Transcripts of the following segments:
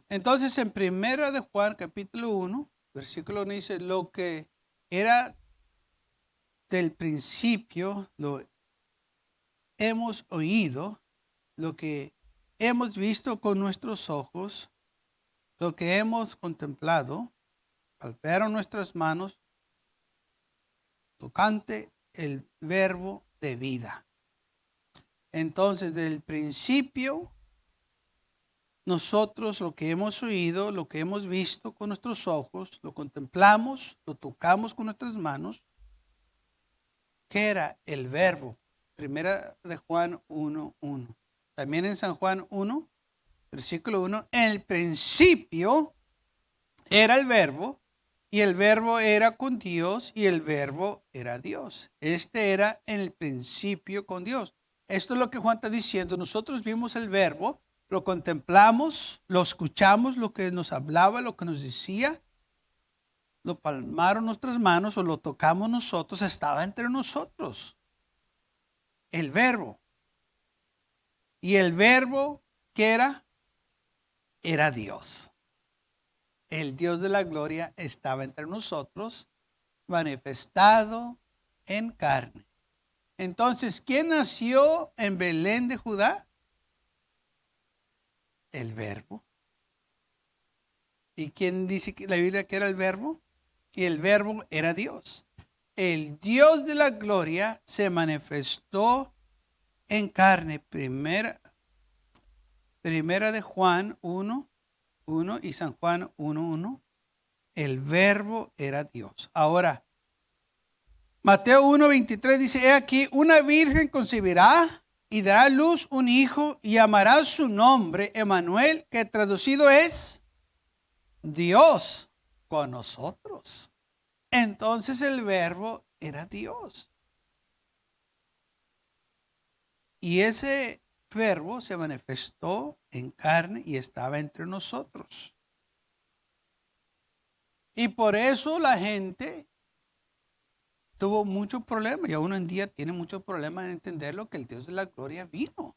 Entonces, en Primera de Juan, capítulo 1, versículo 1 dice, lo que era del principio, lo hemos oído, lo que hemos visto con nuestros ojos, lo que hemos contemplado, palparon nuestras manos, tocante el verbo de vida. Entonces, del principio, nosotros lo que hemos oído, lo que hemos visto con nuestros ojos, lo contemplamos, lo tocamos con nuestras manos, que era el verbo. Primera de Juan 1:1. También en San Juan 1, versículo 1, en el principio era el verbo, y el verbo era con Dios, y el verbo era Dios. Este era en el principio con Dios. Esto es lo que Juan está diciendo. Nosotros vimos el verbo, lo contemplamos, lo escuchamos, lo que nos hablaba, lo que nos decía, lo palmaron nuestras manos o lo tocamos nosotros, estaba entre nosotros. El verbo. Y el verbo, ¿qué era? Era Dios. El Dios de la gloria estaba entre nosotros, manifestado en carne. Entonces, ¿quién nació en Belén de Judá? El verbo. ¿Y quién dice que la Biblia que era el verbo? Y el verbo era Dios. El Dios de la gloria se manifestó en carne. Primera de Juan 1:1 y San Juan 1:1. El verbo era Dios. Ahora, Mateo 1:23 dice, he aquí, una virgen concebirá y dará a luz un hijo y llamará su nombre Emmanuel, que traducido es Dios con nosotros. Entonces el verbo era Dios. Y ese verbo se manifestó en carne y estaba entre nosotros. Y por eso la gente tuvo muchos problemas y aún en día tiene muchos problemas en entender lo que el Dios de la gloria vino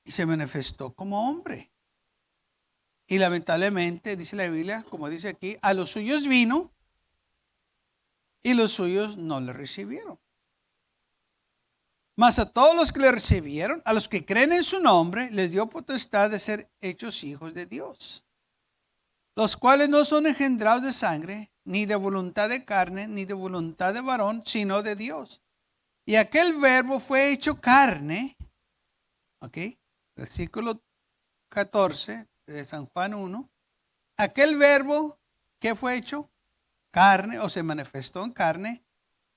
y se manifestó como hombre. Y lamentablemente, dice la Biblia, como dice aquí, a los suyos vino y los suyos no le recibieron. Mas a todos los que le recibieron, a los que creen en su nombre, les dio potestad de ser hechos hijos de Dios, los cuales no son engendrados de sangre, ni de voluntad de carne, ni de voluntad de varón, sino de Dios. Y aquel verbo fue hecho carne, ¿ok? Versículo 14 de San Juan 1. Aquel verbo que fue hecho carne o se manifestó en carne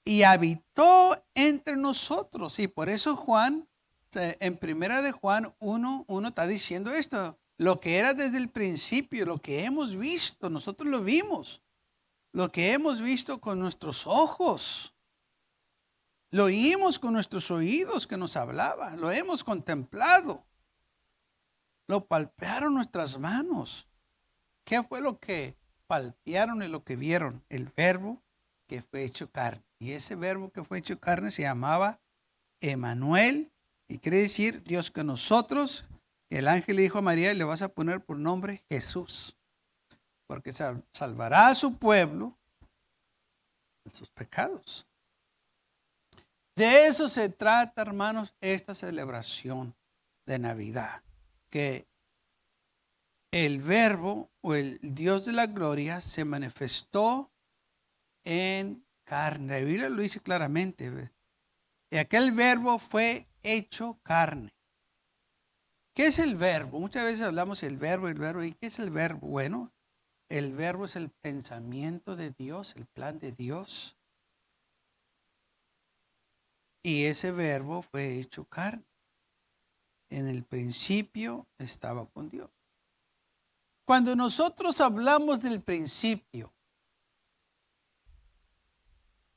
y habitó entre nosotros. Y por eso Juan, en primera de Juan 1:1 está diciendo esto. Lo que era desde el principio, lo que hemos visto, nosotros lo vimos. Lo que hemos visto con nuestros ojos. Lo oímos con nuestros oídos que nos hablaba. Lo hemos contemplado. Lo palpearon nuestras manos. ¿Qué fue lo que palpearon y lo que vieron? El verbo que fue hecho carne. Y ese verbo que fue hecho carne se llamaba Emmanuel, y quiere decir Dios con nosotros. El ángel le dijo a María, le vas a poner por nombre Jesús, porque salvará a su pueblo de sus pecados. De eso se trata, hermanos, esta celebración de Navidad, que el verbo o el Dios de la gloria se manifestó en carne. La Biblia lo dice claramente. Y aquel verbo fue hecho carne. ¿Qué es el verbo? Muchas veces hablamos del verbo, ¿Y qué es el verbo? Bueno, el verbo es el pensamiento de Dios, el plan de Dios. Y ese verbo fue hecho carne. En el principio estaba con Dios. Cuando nosotros hablamos del principio,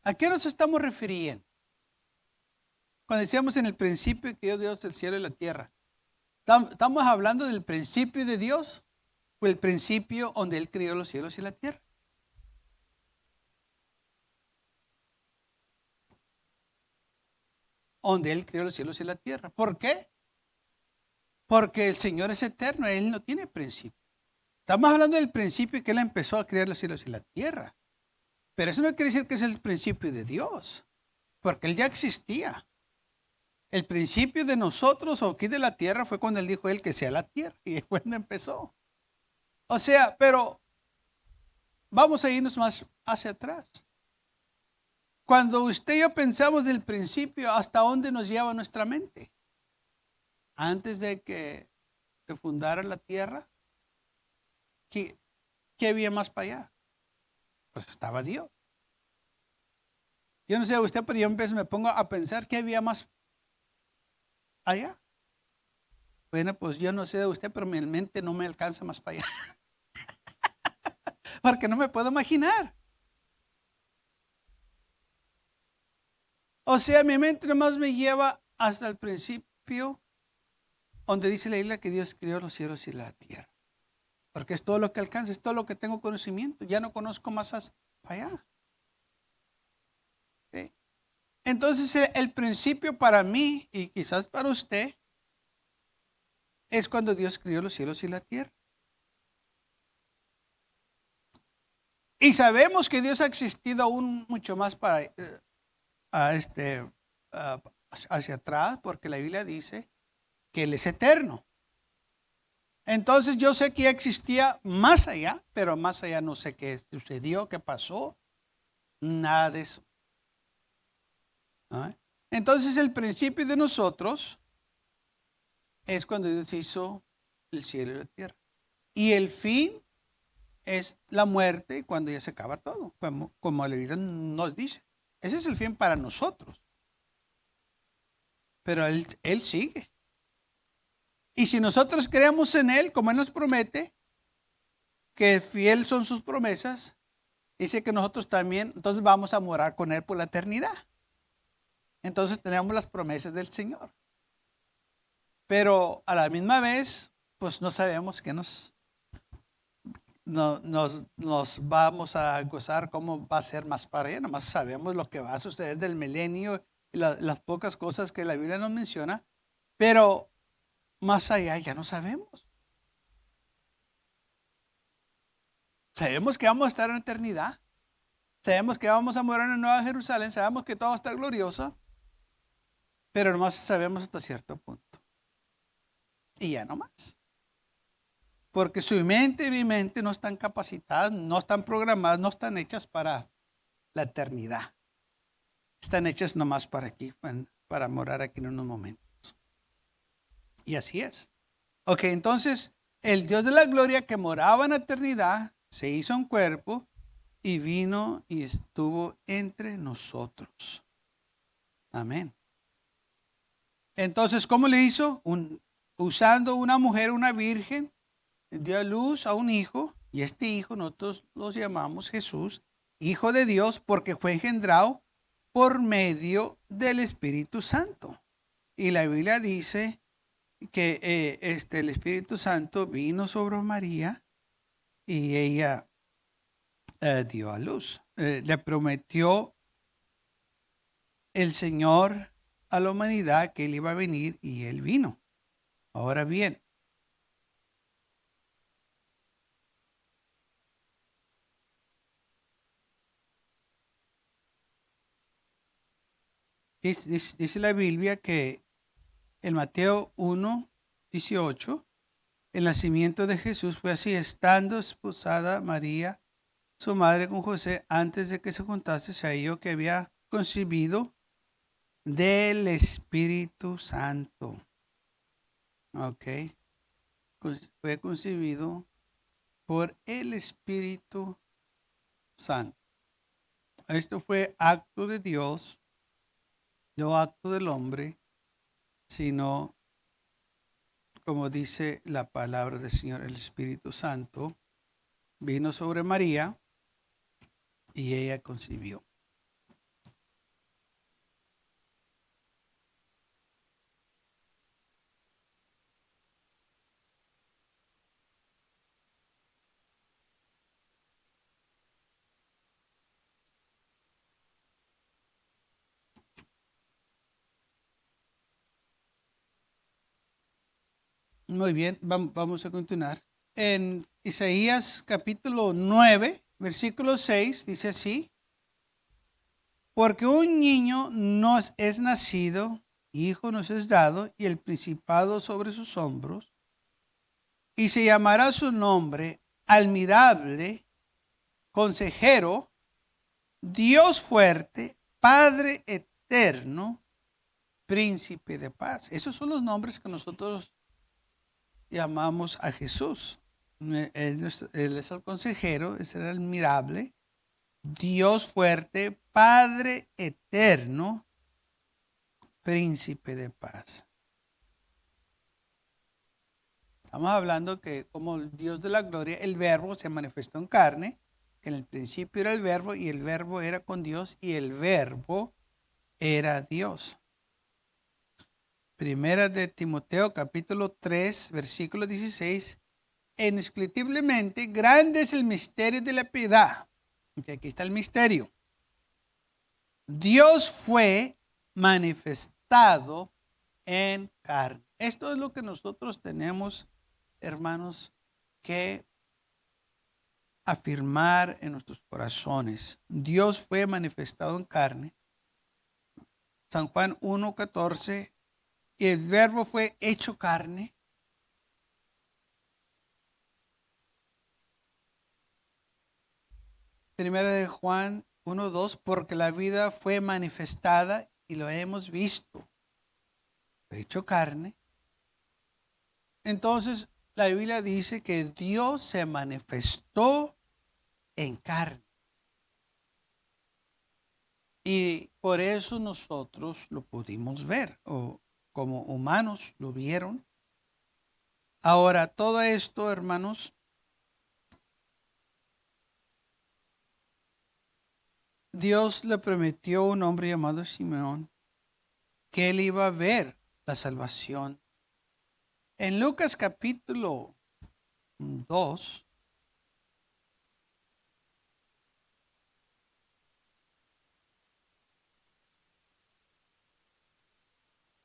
¿a qué nos estamos refiriendo? Cuando decíamos en el principio que dio Dios el cielo y la tierra, ¿estamos hablando del principio de Dios o el principio donde Él creó los cielos y la tierra? Donde Él creó los cielos y la tierra. ¿Por qué? Porque el Señor es eterno, Él no tiene principio. Estamos hablando del principio que Él empezó a crear los cielos y la tierra. Pero eso no quiere decir que es el principio de Dios, porque Él ya existía. El principio de nosotros o aquí de la tierra fue cuando Él dijo Él que sea la tierra y es cuando empezó. O sea, pero vamos a irnos más hacia atrás. Cuando usted y yo pensamos del principio, ¿hasta dónde nos lleva nuestra mente? Antes de que se fundara la tierra, ¿qué, qué había más para allá? Pues estaba Dios. Yo no sé usted, pero yo a veces me pongo a pensar qué había más allá. Bueno, pues yo no sé de usted, pero mi mente no me alcanza más para allá. Porque no me puedo imaginar. O sea, mi mente nomás me lleva hasta el principio, donde dice la Biblia que Dios creó los cielos y la tierra. Porque es todo lo que alcanza, es todo lo que tengo conocimiento. Ya no conozco más para allá. ¿Sí? Entonces, el principio para mí, y quizás para usted, es cuando Dios creó los cielos y la tierra. Y sabemos que Dios ha existido aún mucho más para a este, ah, hacia atrás, porque la Biblia dice que Él es eterno. Entonces yo sé que ya existía más allá, pero más allá no sé qué sucedió, qué pasó, nada de eso. ¿Ah? Entonces el principio de nosotros es cuando Dios hizo el cielo y la tierra. Y el fin es la muerte cuando ya se acaba todo, como la Biblia nos dice. Ese es el fin para nosotros. Pero él sigue. Y si nosotros creemos en Él, como Él nos promete, que fiel son sus promesas, dice que nosotros también, entonces vamos a morar con Él por la eternidad. Entonces tenemos las promesas del Señor. Pero a la misma vez, pues no sabemos qué nos vamos a gozar, cómo va a ser más para allá. Nomás sabemos lo que va a suceder del milenio y las pocas cosas que la Biblia nos menciona. Pero más allá ya no sabemos. Sabemos que vamos a estar en eternidad. Sabemos que vamos a morar en Nueva Jerusalén. Sabemos que todo va a estar glorioso. Pero nomás sabemos hasta cierto punto. Y ya no más. Porque su mente y mi mente no están capacitadas, no están programadas, no están hechas para la eternidad. Están hechas nomás para aquí, para morar aquí en unos momentos. Y así es. Ok, entonces el Dios de la gloria que moraba en la eternidad se hizo un cuerpo y vino y estuvo entre nosotros. Amén. Entonces, ¿cómo le hizo? Usando una mujer, una virgen, dio a luz a un hijo, y este hijo nosotros los llamamos Jesús, Hijo de Dios, porque fue engendrado por medio del Espíritu Santo. Y la Biblia dice que el Espíritu Santo vino sobre María y ella dio a luz. Le prometió el Señor a la humanidad que Él iba a venir y Él vino. Ahora bien, dice la Biblia que en Mateo 1:18, el nacimiento de Jesús fue así: estando esposada María, su madre, con José, antes de que se juntase, se halló que había concebido del Espíritu Santo. Ok. Fue concebido por el Espíritu Santo. Esto fue acto de Dios, no acto del hombre, sino, como dice la palabra del Señor, el Espíritu Santo vino sobre María y ella concibió. Muy bien, vamos a continuar. En Isaías capítulo 9, versículo 6, dice así: porque un niño nos es nacido, hijo nos es dado, y el principado sobre sus hombros, y se llamará su nombre admirable, consejero, Dios fuerte, Padre eterno, príncipe de paz. Esos son los nombres que nosotros llamamos a Jesús. Él es el consejero, es el admirable, Dios fuerte, Padre eterno, príncipe de paz. Estamos hablando que como el Dios de la gloria, el verbo se manifestó en carne, que en el principio era el verbo y el verbo era con Dios y el verbo era Dios. Primera de Timoteo capítulo 3, versículo 16. Indiscutiblemente grande es el misterio de la piedad. Y aquí está el misterio. Dios fue manifestado en carne. Esto es lo que nosotros tenemos, hermanos, que afirmar en nuestros corazones. Dios fue manifestado en carne. San Juan 1:14. Y el verbo fue hecho carne. Primera de Juan 1:2. Porque la vida fue manifestada y lo hemos visto. Hecho carne. Entonces la Biblia dice que Dios se manifestó en carne. Y por eso nosotros lo pudimos ver, o como humanos lo vieron. Ahora, todo esto, hermanos, Dios le prometió a un hombre llamado Simeón que él iba a ver la salvación. En Lucas capítulo 2,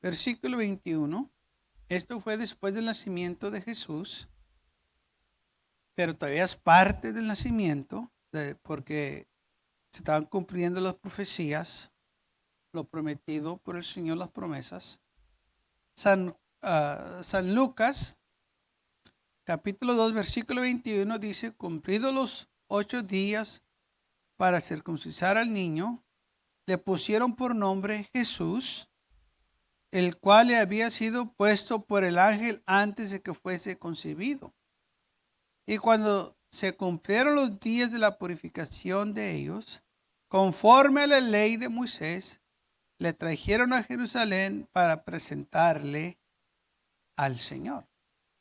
versículo 21, esto fue después del nacimiento de Jesús, pero todavía es parte del nacimiento, porque se estaban cumpliendo las profecías, lo prometido por el Señor, las promesas. San Lucas, capítulo 2, versículo 21 dice: cumplidos los 8 días para circuncidar al niño, le pusieron por nombre Jesús, el cual le había sido puesto por el ángel antes de que fuese concebido. Y cuando se cumplieron los días de la purificación de ellos, conforme a la ley de Moisés, le trajeron a Jerusalén para presentarle al Señor.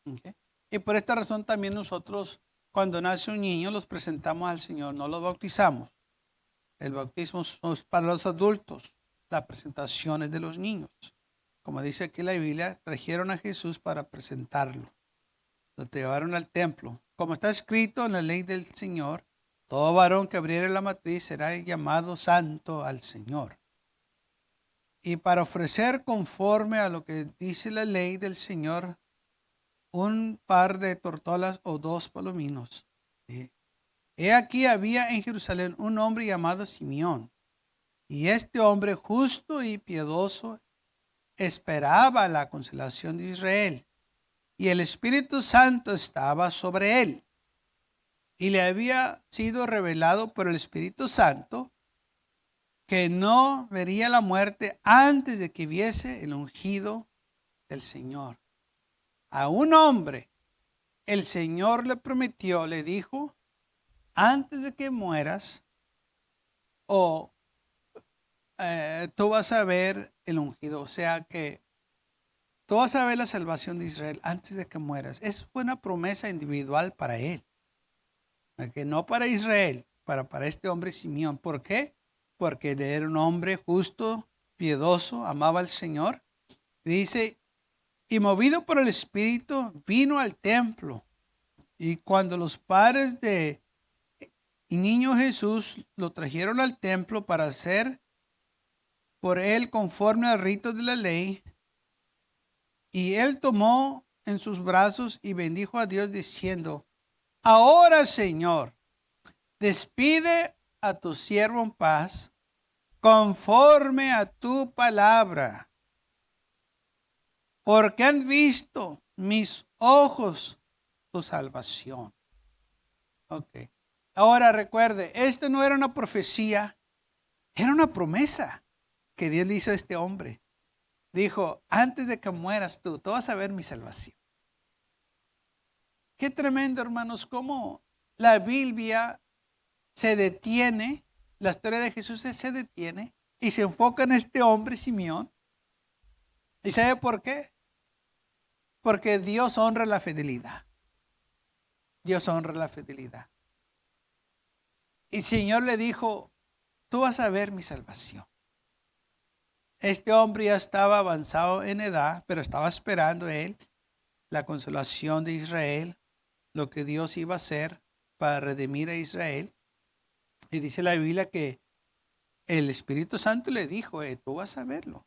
¿Okay? Y por esta razón también nosotros, cuando nace un niño, los presentamos al Señor, no los bautizamos. El bautismo es para los adultos, la presentación es de los niños. Como dice aquí la Biblia, trajeron a Jesús para presentarlo. Lo llevaron al templo. Como está escrito en la ley del Señor, todo varón que abriere la matriz será llamado santo al Señor. Y para ofrecer conforme a lo que dice la ley del Señor, un par de tortolas o 2 palominos. ¿Sí? He aquí había en Jerusalén un hombre llamado Simeón. Y este hombre justo y piadoso esperaba la consolación de Israel. Y el Espíritu Santo estaba sobre él. Y le había sido revelado por el Espíritu Santo que no vería la muerte antes de que viese el ungido del Señor. A un hombre el Señor le prometió, le dijo: antes de que mueras, tú vas a ver el ungido. O sea que tú vas a ver la salvación de Israel antes de que mueras. Eso fue una promesa individual para él. Que no para Israel, para este hombre Simeón. ¿Por qué? Porque él era un hombre justo, piedoso, amaba al Señor. Dice, y movido por el Espíritu, vino al templo. Y cuando los padres de niño Jesús lo trajeron al templo para hacer por él conforme al rito de la ley, y él tomó en sus brazos y bendijo a Dios diciendo: Ahora, Señor, despide a tu siervo en paz, conforme a tu palabra, porque han visto mis ojos tu salvación. Ok. Ahora recuerde, esto no era una profecía, era una promesa que Dios le hizo a este hombre. Dijo: antes de que mueras tú vas a ver mi salvación. Qué tremendo, hermanos, cómo la Biblia se detiene, la historia de Jesús se detiene y se enfoca en este hombre, Simeón. ¿Y sabe por qué? Porque Dios honra la fidelidad. Dios honra la fidelidad. Y el Señor le dijo: tú vas a ver mi salvación. Este hombre ya estaba avanzado en edad, pero estaba esperando él la consolación de Israel, lo que Dios iba a hacer para redimir a Israel. Y dice la Biblia que el Espíritu Santo le dijo: tú vas a verlo.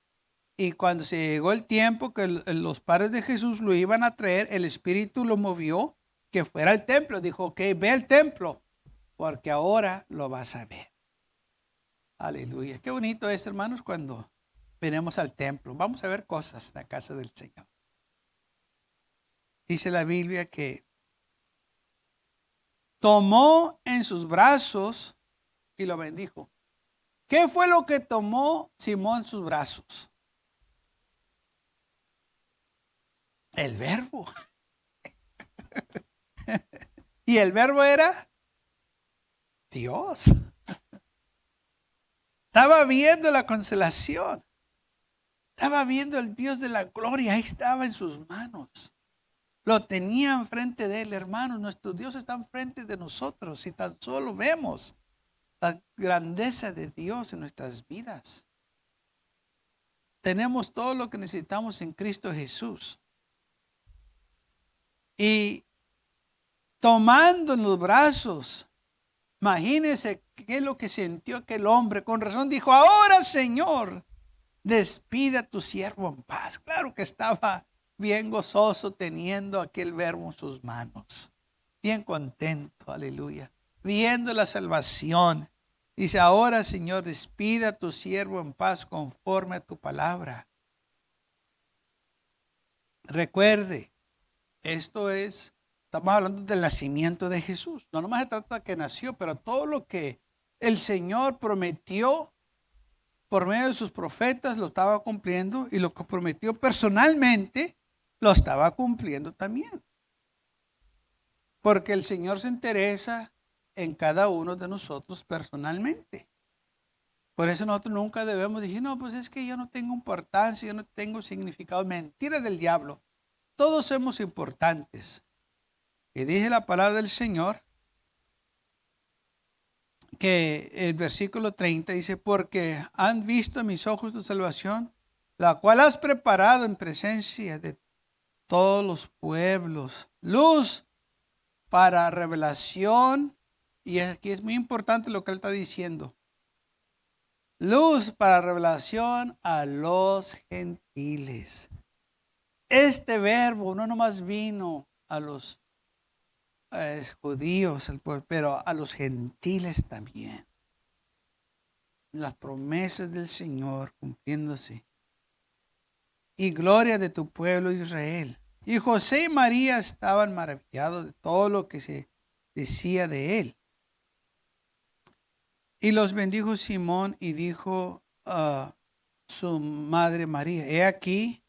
Y cuando se llegó el tiempo que los padres de Jesús lo iban a traer, el Espíritu lo movió que fuera al templo. Dijo: ok, ve al templo, porque ahora lo vas a ver. Aleluya. Qué bonito es, hermanos, cuando venimos al templo. Vamos a ver cosas en la casa del Señor. Dice la Biblia que tomó en sus brazos y lo bendijo. ¿Qué fue lo que tomó Simón en sus brazos? El verbo. Y el verbo era Dios. Estaba viendo la consolación. Estaba viendo el Dios de la gloria. Ahí estaba en sus manos. Lo tenía enfrente de él, hermanos. Nuestro Dios está enfrente de nosotros. Si tan solo vemos la grandeza de Dios en nuestras vidas. Tenemos todo lo que necesitamos en Cristo Jesús. Y tomando en los brazos, imagínense qué es lo que sintió aquel hombre. Con razón dijo: ahora, Señor, despide a tu siervo en paz. Claro que estaba bien gozoso teniendo aquel verbo en sus manos. Bien contento, aleluya. Viendo la salvación. Dice: ahora, Señor, despide a tu siervo en paz conforme a tu palabra. Recuerde, estamos hablando del nacimiento de Jesús. No nomás se trata de que nació, pero todo lo que el Señor prometió por medio de sus profetas lo estaba cumpliendo, y lo que prometió personalmente lo estaba cumpliendo también. Porque el Señor se interesa en cada uno de nosotros personalmente. Por eso nosotros nunca debemos decir: no, pues es que yo no tengo importancia, yo no tengo significado. Mentira del diablo. Todos somos importantes. Y dice la palabra del Señor que el versículo 30 dice: porque han visto mis ojos tu salvación, la cual has preparado en presencia de todos los pueblos, luz para revelación. Y aquí es muy importante lo que él está diciendo: luz para revelación a los gentiles. Este verbo no nomás vino a los judíos, pero a los gentiles también. Las promesas del Señor cumpliéndose. Y gloria de tu pueblo Israel. Y José y María estaban maravillados de todo lo que se decía de él. Y los bendijo Simón y dijo a su madre María: he aquí,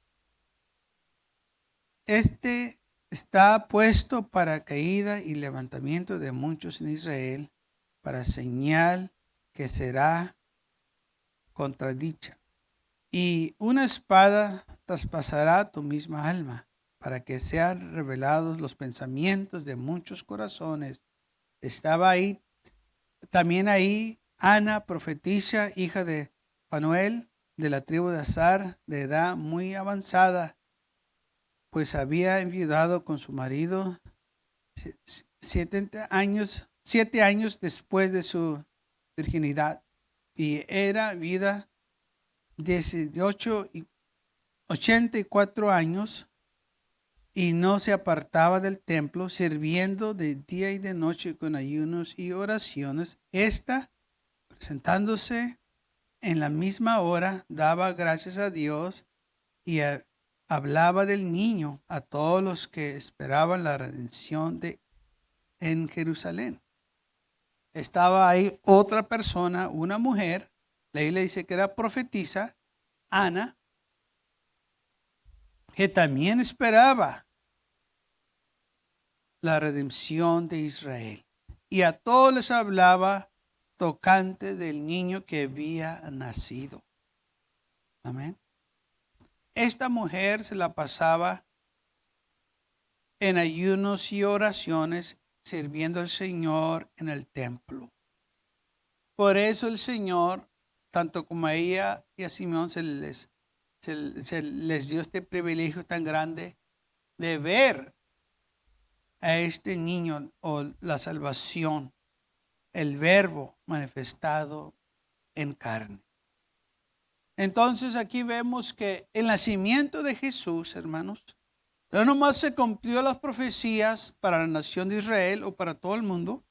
este está puesto para caída y levantamiento de muchos en Israel, para señal que será contradicha. Y una espada traspasará tu misma alma, para que sean revelados los pensamientos de muchos corazones. Estaba ahí, también ahí, Ana, profetisa, hija de Fanuel, de la tribu de Asar, de edad muy avanzada, pues había enviudado con su marido 7 años después de su virginidad, y era vida 18 y 84 años, y no se apartaba del templo, sirviendo de día y de noche con ayunos y oraciones. Esta, presentándose en la misma hora, daba gracias a Dios y hablaba del niño a todos los que esperaban la redención en Jerusalén. Estaba ahí otra persona, una mujer, la Biblia dice que era profetisa, Ana, que también esperaba la redención de Israel. Y a todos les hablaba tocante del niño que había nacido. Amén. Esta mujer se la pasaba en ayunos y oraciones sirviendo al Señor en el templo. Por eso el Señor, tanto como a ella y a Simeón, se les dio este privilegio tan grande de ver a este niño o la salvación, el verbo manifestado en carne. Entonces aquí vemos que el nacimiento de Jesús, hermanos, no nomás se cumplió las profecías para la nación de Israel o para todo el mundo,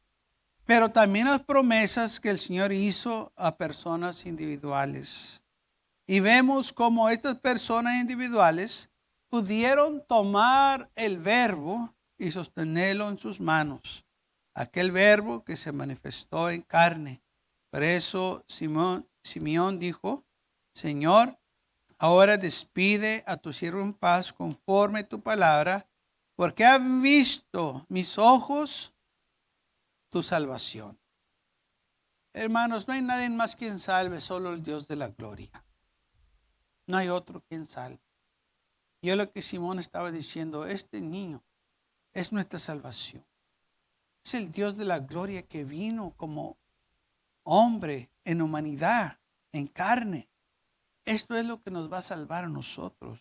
pero también las promesas que el Señor hizo a personas individuales. Y vemos cómo estas personas individuales pudieron tomar el verbo y sostenerlo en sus manos. Aquel verbo que se manifestó en carne. Por eso Simeón dijo, Señor, ahora despide a tu siervo en paz conforme a tu palabra, porque han visto mis ojos tu salvación. Hermanos, no hay nadie más quien salve, solo el Dios de la gloria. No hay otro quien salve. Y es lo que Simón estaba diciendo, este niño es nuestra salvación. Es el Dios de la gloria que vino como hombre en humanidad, en carne. Esto es lo que nos va a salvar a nosotros.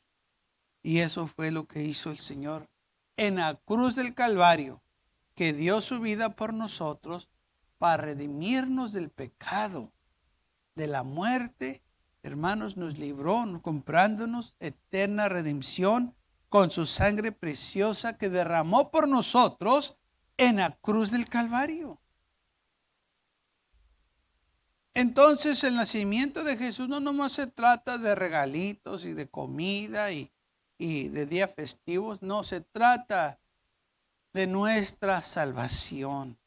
Y eso fue lo que hizo el Señor en la cruz del Calvario, que dio su vida por nosotros para redimirnos del pecado, de la muerte. Hermanos, nos libró comprándonos eterna redención con su sangre preciosa que derramó por nosotros en la cruz del Calvario. Entonces el nacimiento de Jesús no nomás se trata de regalitos y de comida y de días festivos, no, se trata de nuestra salvación.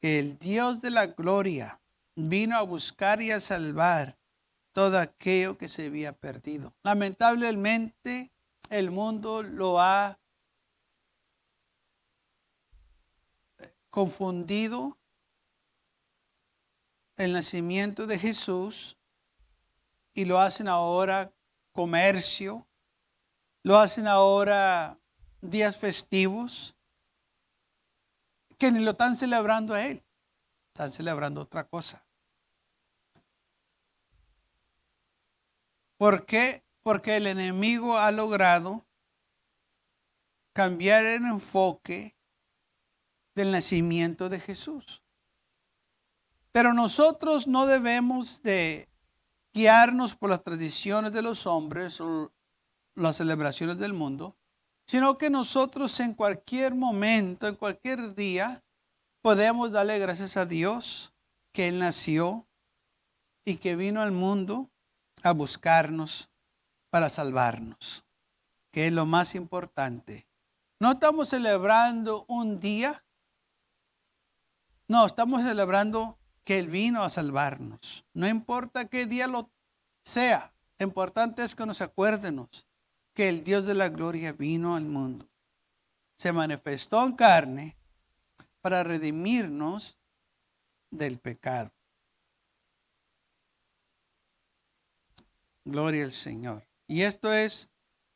Que el Dios de la gloria vino a buscar y a salvar todo aquello que se había perdido. Lamentablemente el mundo lo ha confundido el nacimiento de Jesús y lo hacen ahora comercio, lo hacen ahora días festivos, que ni lo están celebrando a Él, están celebrando otra cosa. ¿Por qué? Porque el enemigo ha logrado cambiar el enfoque del nacimiento de Jesús. Pero nosotros no debemos de guiarnos por las tradiciones de los hombres o las celebraciones del mundo, sino que nosotros en cualquier momento, en cualquier día, podemos darle gracias a Dios que Él nació y que vino al mundo a buscarnos para salvarnos, que es lo más importante. No estamos celebrando un día, no, estamos celebrando que Él vino a salvarnos. No importa qué día lo sea, lo importante es que nos acuérdenos que el Dios de la gloria vino al mundo. Se manifestó en carne para redimirnos del pecado. Gloria al Señor. Y esto es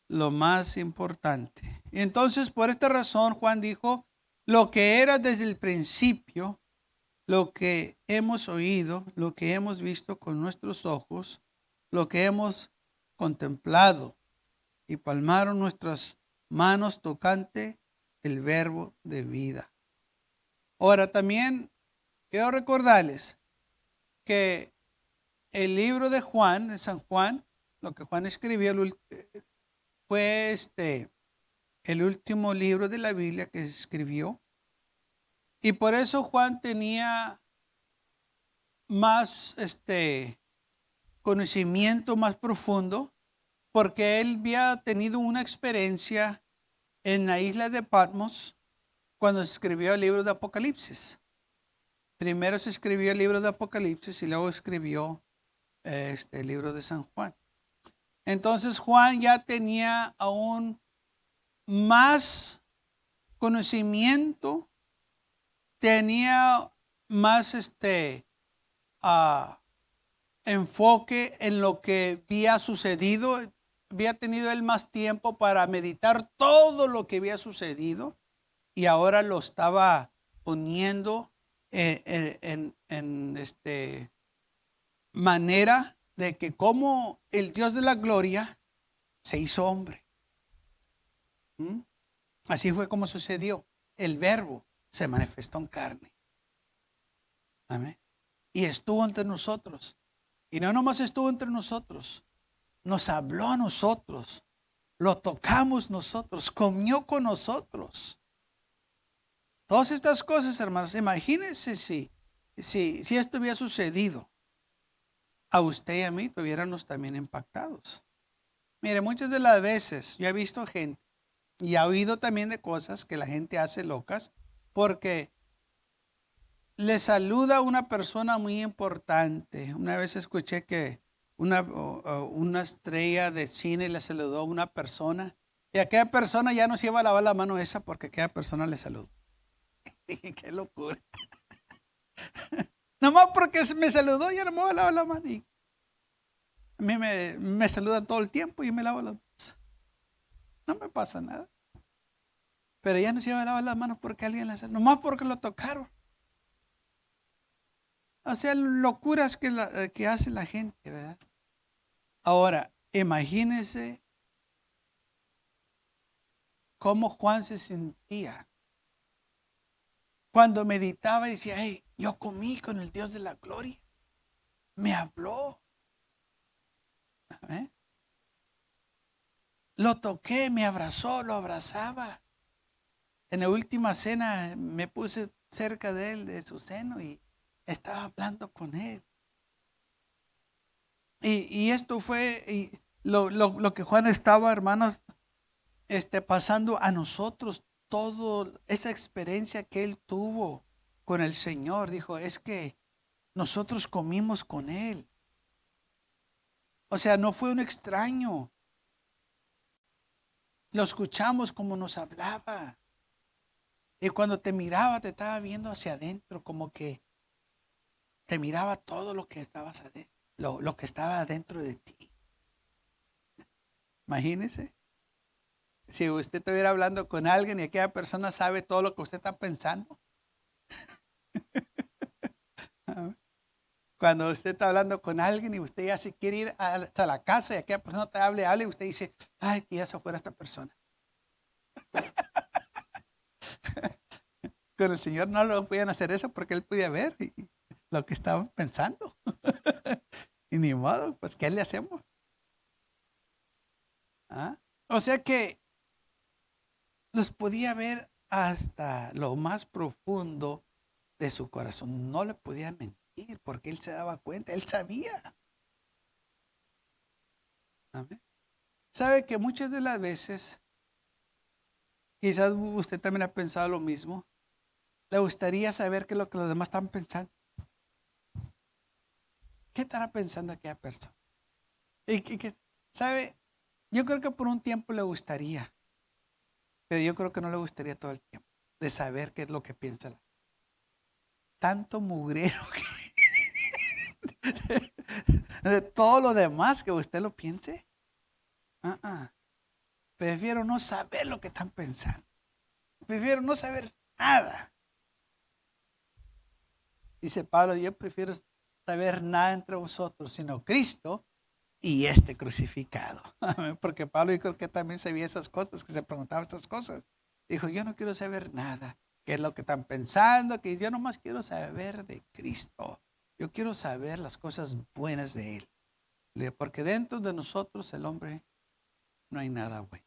lo más importante. Entonces, por esta razón, Juan dijo, lo que era desde el principio, lo que hemos oído, lo que hemos visto con nuestros ojos, lo que hemos contemplado y palmaron nuestras manos tocante el verbo de vida. Ahora también quiero recordarles que el libro de Juan, de San Juan, lo que Juan escribió fue el último libro de la Biblia que se escribió. Y por eso Juan tenía más conocimiento más profundo, porque él había tenido una experiencia en la isla de Patmos cuando se escribió el libro de Apocalipsis. Primero se escribió el libro de Apocalipsis y luego escribió el libro de San Juan. Entonces Juan ya tenía aún más conocimiento, tenía más enfoque en lo que había sucedido. Había tenido él más tiempo para meditar todo lo que había sucedido y ahora lo estaba poniendo en manera de que como el Dios de la gloria se hizo hombre. ¿Mm? Así fue como sucedió. El verbo se manifestó en carne. Amén. Y estuvo entre nosotros. Y no nomás estuvo entre nosotros, nos habló a nosotros, lo tocamos nosotros, comió con nosotros. Todas estas cosas, hermanos, imagínense si esto hubiera sucedido, a usted y a mí estuviéramos también impactados. Mire, muchas de las veces yo he visto gente y he oído también de cosas que la gente hace locas porque le saluda a una persona muy importante. Una vez escuché que una estrella de cine le saludó a una persona y aquella persona ya no se iba a lavar la mano esa porque aquella persona le saludó. Qué locura. Nomás porque me saludó, ya no me voy a lavar la mano. Y a mí me saludan todo el tiempo y me lavo las manos. No me pasa nada. Pero ya no se iba a lavar las manos porque alguien le saludó. Nomás porque lo tocaron. O sea, locuras que hace la gente, ¿verdad? Ahora, imagínense cómo Juan se sentía cuando meditaba y decía, hey, yo comí con el Dios de la gloria. Me habló. ¿Eh? Lo toqué, me abrazó, lo abrazaba. En la última cena me puse cerca de él, de su seno, y estaba hablando con él. Y esto fue lo que Juan estaba, hermanos, pasando a nosotros, toda esa experiencia que él tuvo con el Señor. Dijo, es que nosotros comimos con él. O sea, no fue un extraño. Lo escuchamos como nos hablaba. Y cuando te miraba, te estaba viendo hacia adentro, como que te miraba todo lo que estabas adentro, lo que estaba adentro de ti. Imagínese. Si usted estuviera hablando con alguien y aquella persona sabe todo lo que usted está pensando. Cuando usted está hablando con alguien y usted ya se quiere ir hasta la casa y aquella persona te hable, y usted dice, ay, que ya se fuera esta persona. Con el Señor no lo podían hacer eso porque Él podía ver lo que estaban pensando. Y ni modo, pues, ¿qué le hacemos? ¿Ah? O sea que los podía ver hasta lo más profundo de su corazón. No le podía mentir porque Él se daba cuenta, Él sabía. ¿Amén? Sabe que muchas de las veces, quizás usted también ha pensado lo mismo, le gustaría saber qué es lo que los demás están pensando. ¿Qué estará pensando aquella persona? ¿Sabe? Yo creo que por un tiempo le gustaría, pero yo creo que no le gustaría todo el tiempo de saber qué es lo que piensa. Tanto mugrero de todo lo demás que usted lo piense. Prefiero no saber lo que están pensando. Prefiero no saber nada. Dice Pablo, yo prefiero saber nada entre vosotros, sino Cristo y este crucificado. Porque Pablo yo creo que también sabía esas cosas, que se preguntaba esas cosas. Dijo, yo no quiero saber nada. ¿Qué es lo que están pensando? Que yo nomás quiero saber de Cristo. Yo quiero saber las cosas buenas de Él. Porque dentro de nosotros el hombre no hay nada bueno.